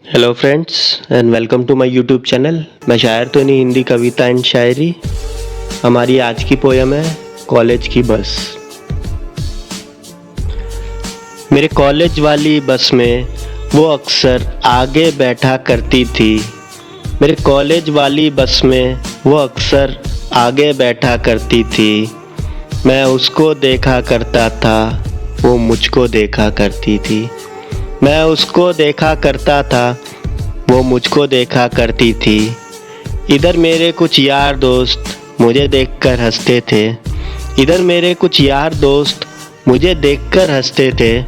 Hello friends and welcome to my YouTube channel. मैं शायर तो नहीं, हिंदी कविता एंड शायरी। हमारी आज की पोयम है कॉलेज की बस। मेरे कॉलेज वाली बस में वो अक्सर आगे बैठा करती थी। मेरे कॉलेज वाली बस में वो अक्सर आगे बैठा करती थी। मैं उसको देखा करता था, वो मुझको देखा करती थी। मैं उसको देखा करता था, वो मुझको देखा करती थी। इधर मेरे कुछ यार दोस्त मुझे देखकर हंसते थे। इधर मेरे कुछ यार दोस्त मुझे देखकर हंसते थे।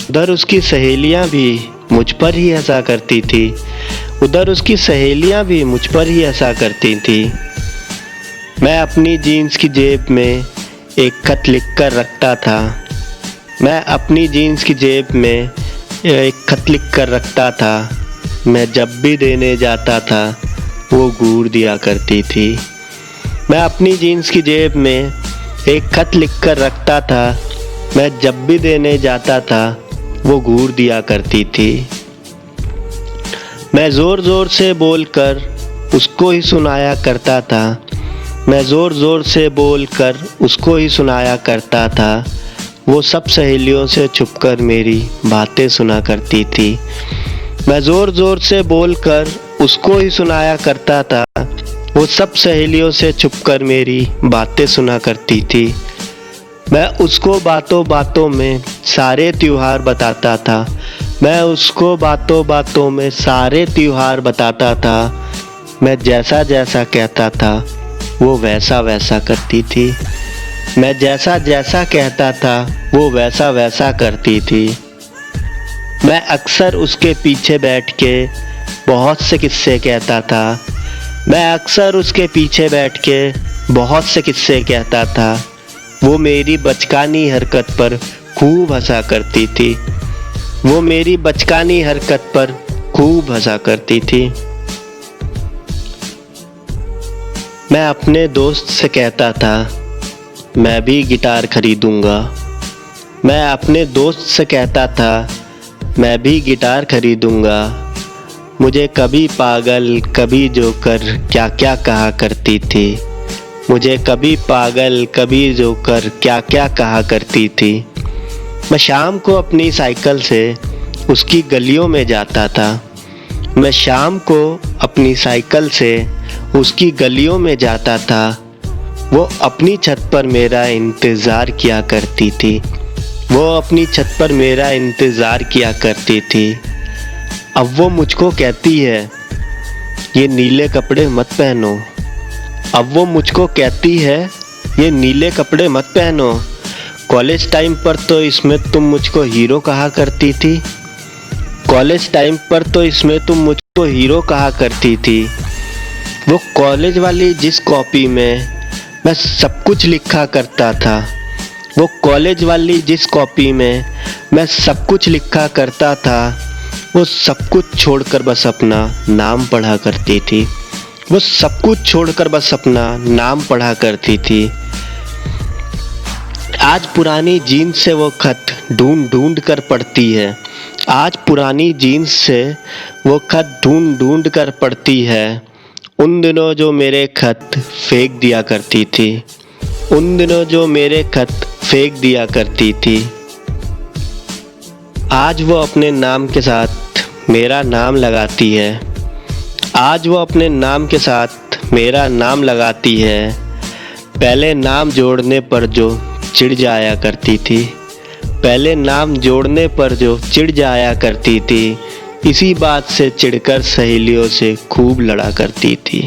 उधर उसकी सहेलियां भी मुझ पर ही हंसा करती थी। उधर उसकी सहेलियां भी मुझ पर ही हंसा करती थी। मैं अपनी जीन्स की जेब में एक खत लिखकर रखता था। मैं अपनी जीन्स की जेब में एक खत लिख कर रखता था। मैं जब भी देने जाता था वो घूर दिया करती थी। मैं अपनी जीन्स की जेब में एक खत लिख कर रखता था। मैं जब भी देने जाता था वो घूर दिया करती थी। मैं ज़ोर ज़ोर से बोलकर उसको ही सुनाया करता था। मैं ज़ोर ज़ोर से बोलकर उसको ही सुनाया करता था। वो सब सहेलियों से छुपकर मेरी बातें सुना करती थी। मैं ज़ोर ज़ोर से बोलकर उसको ही सुनाया करता था। वो सब सहेलियों से छुपकर मेरी बातें सुना करती थी। मैं उसको बातों बातों में सारे त्योहार बताता था। मैं उसको बातों बातों में सारे त्योहार बताता था। मैं जैसा जैसा कहता था वो वैसा वैसा करती थी। मैं जैसा जैसा कहता था वो वैसा वैसा करती थी। मैं अक्सर उसके पीछे बैठ के बहुत से किस्से कहता था। मैं अक्सर उसके पीछे बैठ के बहुत से किस्से कहता था। वो मेरी बचकानी हरकत पर खूब हंसा करती थी। वो मेरी बचकानी हरकत पर खूब हंसा करती थी। मैं अपने दोस्त से कहता था मैं भी गिटार खरीदूंगा। मैं अपने दोस्त से कहता था मैं भी गिटार खरीदूंगा। मुझे कभी पागल कभी जोकर क्या क्या कहा करती थी। मुझे कभी पागल कभी जोकर क्या क्या कहा करती थी। मैं शाम को अपनी साइकिल से उसकी गलियों में जाता था। मैं शाम को अपनी साइकिल से उसकी गलियों में जाता था। वो अपनी छत पर मेरा इंतज़ार किया करती थी। वो अपनी छत पर मेरा इंतज़ार किया करती थी। अब वो मुझको कहती है ये नीले कपड़े मत पहनो। अब वो मुझको कहती है ये नीले कपड़े मत पहनो। कॉलेज टाइम पर तो इसमें तुम मुझको हीरो कहा करती थी। कॉलेज टाइम पर तो इसमें तुम मुझको हीरो कहा करती थी। वो कॉलेज वाली जिस कॉपी में मैं सब कुछ लिखा करता था। वो कॉलेज वाली जिस कॉपी में मैं सब कुछ लिखा करता था वो सब कुछ छोड़कर बस अपना नाम पढ़ा करती थी। वो सब कुछ छोड़कर बस अपना नाम पढ़ा करती थी। आज पुरानी जीन्स से वो खत ढूंढ ढूंढ कर पढ़ती है। आज पुरानी जीन्स से वो खत ढूंढ ढूंढ कर पढ़ती है। उन दिनों जो मेरे खत फेंक दिया करती थी। उन दिनों जो मेरे खत फेंक दिया करती थी। आज वो अपने नाम के साथ मेरा नाम लगाती है। आज वो अपने नाम के साथ मेरा नाम लगाती है। पहले नाम जोड़ने पर जो चिढ़ जाया करती थी। पहले नाम जोड़ने पर जो चिढ़ जाया करती थी। इसी बात से चिढ़कर सहेलियों से खूब लड़ा करती थी।